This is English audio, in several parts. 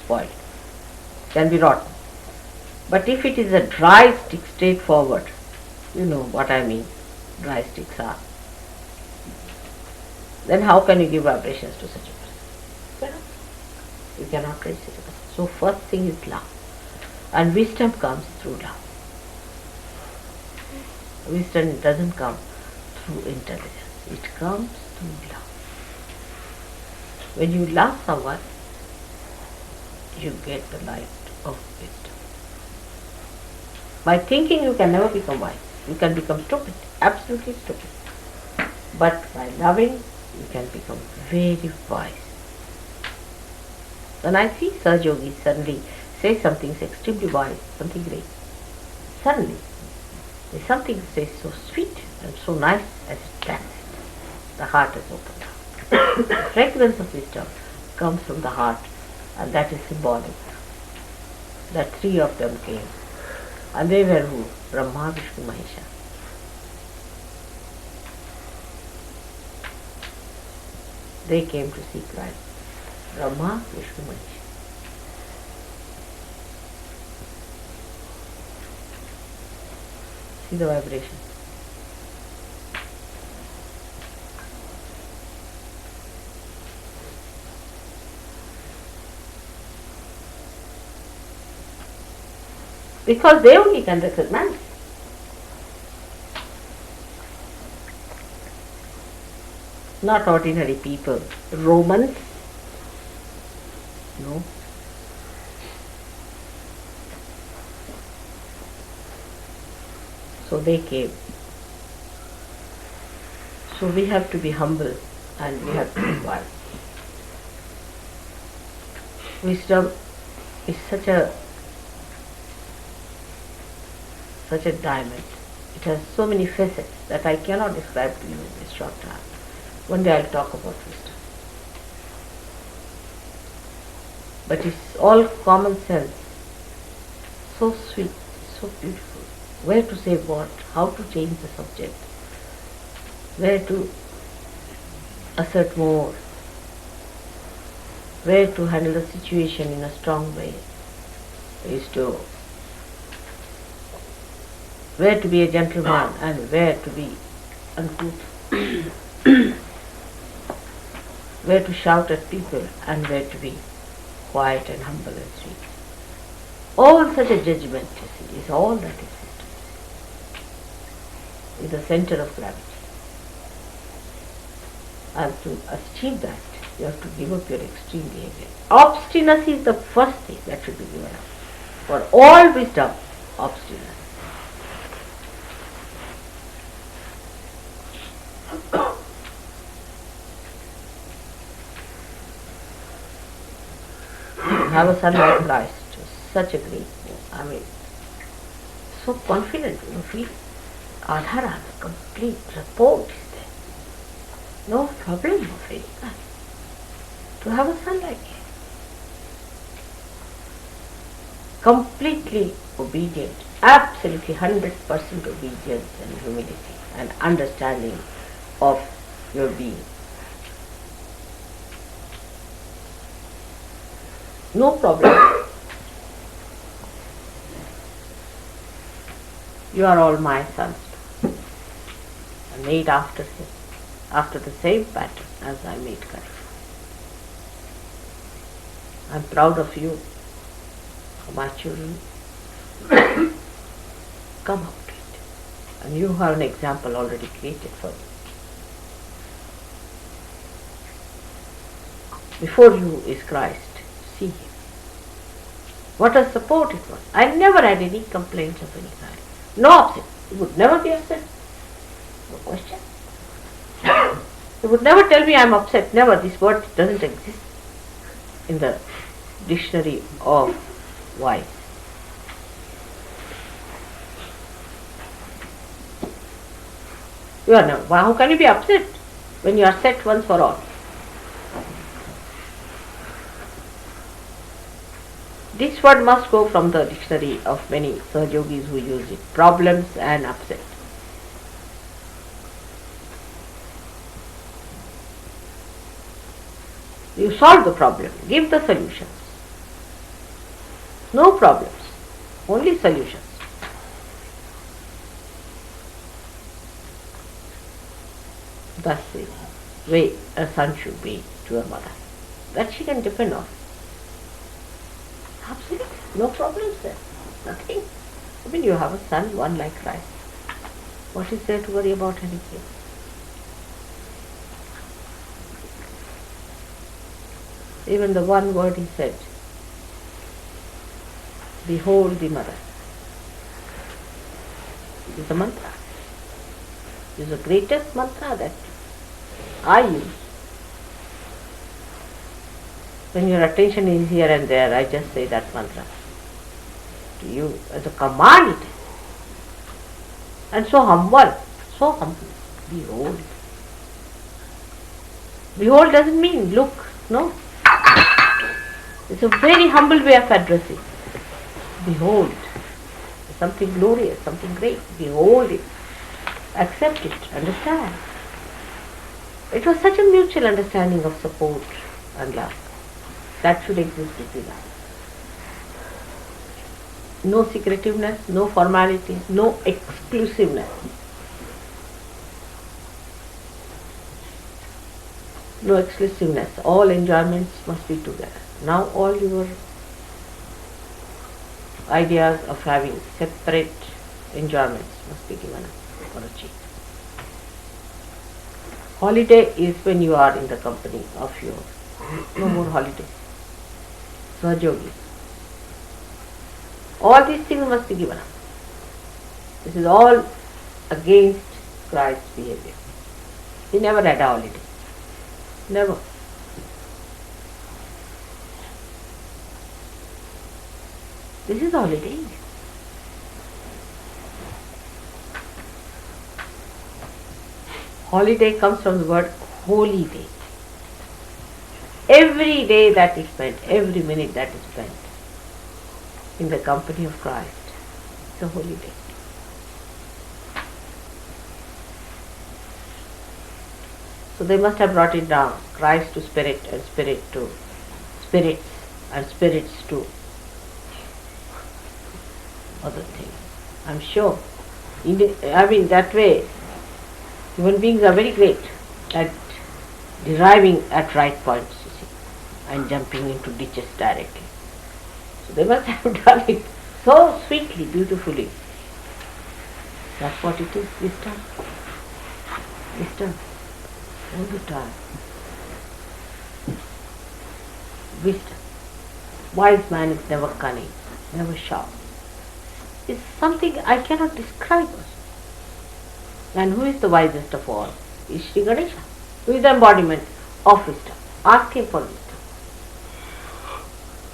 spoiled, can be rotten. But if it is a dry stick, straightforward, you know what I mean, dry sticks are, then how can you give vibrations to such a person? You cannot raise such a person. So first thing is love. And wisdom comes through love. Wisdom doesn't come through intelligence. It comes through love. When you love someone, you get the light of wisdom. By thinking you can never become wise. You can become stupid, absolutely stupid. But by loving, you can become very wise. When I see Sahaja Yogis suddenly say something extremely wise, something great, suddenly there's something says so sweet and so nice as it stands. The heart is opened up. The fragrance of wisdom comes from the heart, and that is symbolic. That three of them came, and they were who? Brahma, Vishnu, Mahesha. They came to see Christ. Brahma, Vishnu, Mahesha. See the vibration. Because they only can recognize. Not ordinary people. Romans, no. So they came. So we have to be humble and we have to be wise. Wisdom is such a diamond. It has so many facets that I cannot describe to you in this short time. One day I'll talk about wisdom. But it's all common sense. So sweet, so beautiful. Where to say what, how to change the subject, where to assert more, where to handle the situation in a strong way, where to be a gentleman and where to be uncouth, where to shout at people and where to be quiet and humble and sweet. All such a judgment, you see, is all that exists. Is the center of gravity. And to achieve that, you have to give up your extreme behavior. Obstinacy is the first thing that should be given up. For all wisdom, obstinacy. Have a son like Christ, such a great thing. So confident, feel adhara, complete rapport is there. No problem of any kind. To have a son like him. Completely obedient, absolutely 100% obedience and humility and understanding of your being. No problem. You are all my sons, and made after him, after the same pattern as I made Christ. I am proud of you, of my children. Come out to it. And you have an example already created for you. Before you is Christ. See him. What a support it was. I never had any complaints of any kind. No upset. He would never be upset. No question. He would never tell me I am upset. Never. This word doesn't exist in the dictionary of wise. You are never. How can you be upset when you are set once for all? This word must go from the dictionary of many Sahaja Yogis who use it. Problems and upset. You solve the problem, give the solutions. No problems, only solutions. That's the way a son should be to a mother. That she can depend on. Absolutely, no problems there. Nothing. I mean, you have a son, one like Christ. What is there to worry about anything? Even the one word he said, behold the mother, is a mantra. Is the greatest mantra that I use. When your attention is here and there, I just say that mantra to you as a command it is. And so humble, so humble. Behold. Behold doesn't mean look, no. It's a very humble way of addressing. Behold. Something glorious, something great. Behold it. Accept it, understand. It was such a mutual understanding of support and love. That should exist between us. No secretiveness, no formalities, no exclusiveness. No exclusiveness. All enjoyments must be together. Now all your ideas of having separate enjoyments must be given up or achieved. Holiday is when you are in the company of your, no more holidays. Sahaja Yoga. All these things must be given up. This is all against Christ's behavior. He never had a holiday. Never. This is holiday. Holiday comes from the word holy day. Every day that is spent, every minute that is spent in the company of Christ, it's a holy day. So they must have brought it down, Christ to spirit and spirit to spirits and spirits to other things. I'm sure. That way, human beings are very great at deriving at right points, you see, and jumping into ditches directly. So they must have done it so sweetly, beautifully. That's what it is, wisdom. Wisdom. All the time. Wisdom. Wise man is never cunning, never sharp. It's something I cannot describe. And who is the wisest of all? Is Shri Ganesha, who is the embodiment of wisdom. Ask him for wisdom.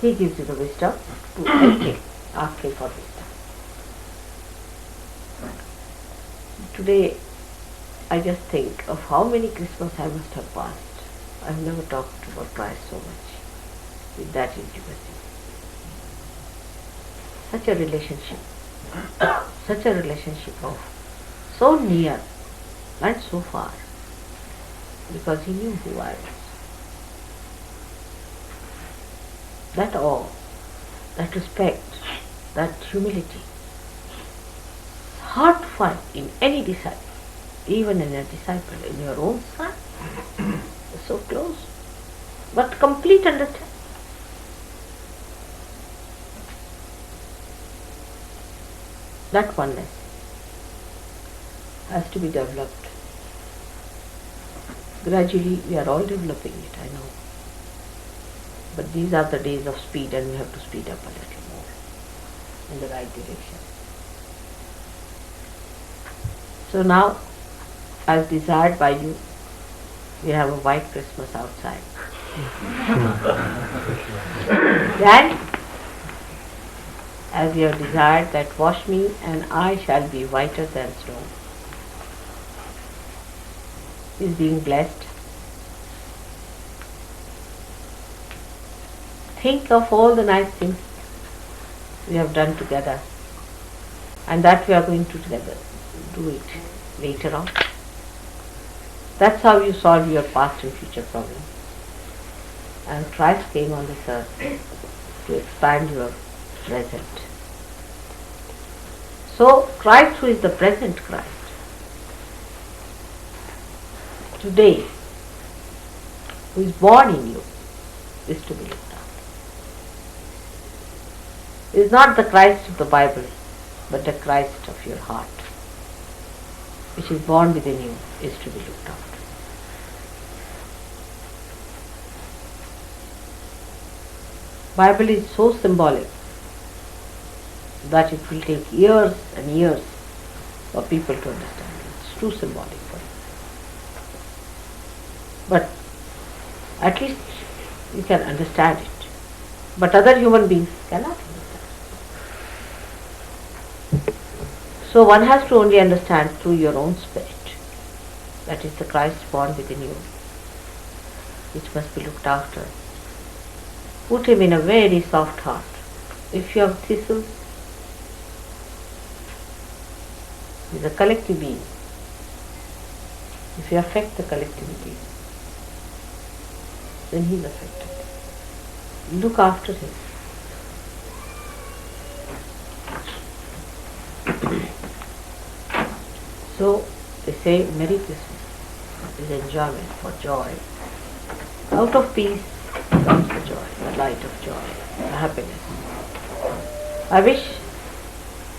He gives you the wisdom to help him. Ask him for wisdom. Today, I just think of how many Christmas I must have passed. I have never talked about Christ so much with that intimacy. Such a relationship. Such a relationship of so near and so far, because he knew who I was. That awe, that respect, that humility, hard to find in any disciple, even in a disciple, in your own son. So close, but complete understanding. That oneness has to be developed. Gradually we are all developing it, I know. But these are the days of speed and we have to speed up a little more in the right direction. So now, as desired by you, we have a white Christmas outside. Then, as you have desired that wash me and I shall be whiter than snow, is being blessed. Think of all the nice things we have done together and that we are going to together do it later on. That's how you solve your past and future problems. And Christ came on this earth to expand your present. So Christ, who is the present Christ, today, who is born in you, is to be looked after. It is not the Christ of the Bible, but the Christ of your heart, which is born within you, is to be looked after. Bible is so symbolic that it will take years and years for people to understand it. It's too symbolic for you. But at least you can understand it. But other human beings cannot understand. So one has to only understand through your own spirit. That is the Christ born within you, which must be looked after. Put him in a very soft heart. If you have thistles, he is a collective being. If you affect the collectivity, then he is affected. Look after him. So they say Merry Christmas is enjoyment for joy. Out of peace comes the joy, the light of joy, the happiness. I wish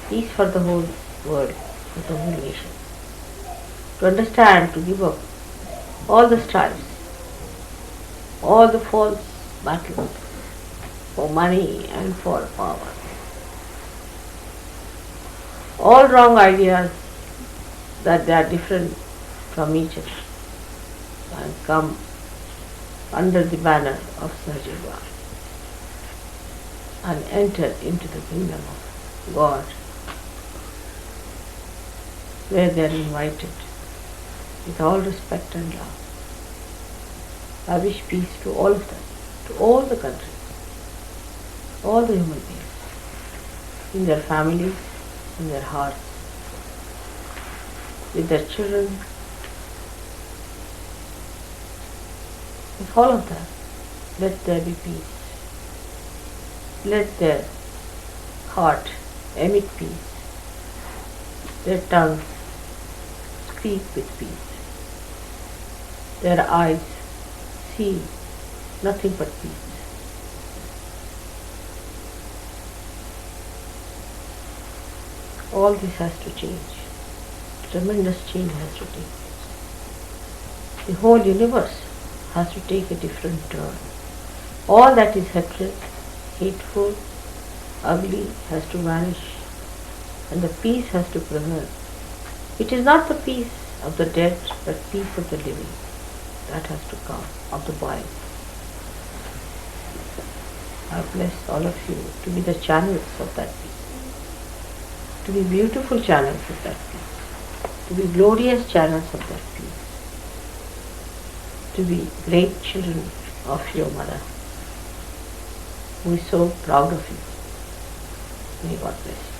peace for the whole world, for the whole nation. To understand, to give up all the strifes, all the false battles for money and for power, all wrong ideas that they are different from each other, and come under the banner of Sahaja Yoga and enter into the kingdom of God, where they are invited with all respect and love. I wish peace to all of them, to all the countries, all the human beings, in their families, in their hearts, with their children, with all of them. Let there be peace. Let their heart emit peace. Their tongues speak with peace. Their eyes see nothing but peace. All this has to change. Tremendous change has to take place. The whole universe has to take a different turn. All that is hatred, hateful, ugly has to vanish, and the peace has to prevail. It is not the peace of the dead, but peace of the living that has to come, of the body. I bless all of you to be the channels of that peace, to be beautiful channels of that peace, to be glorious channels of that peace, to be great children of your mother, who is so proud of you. May God bless you.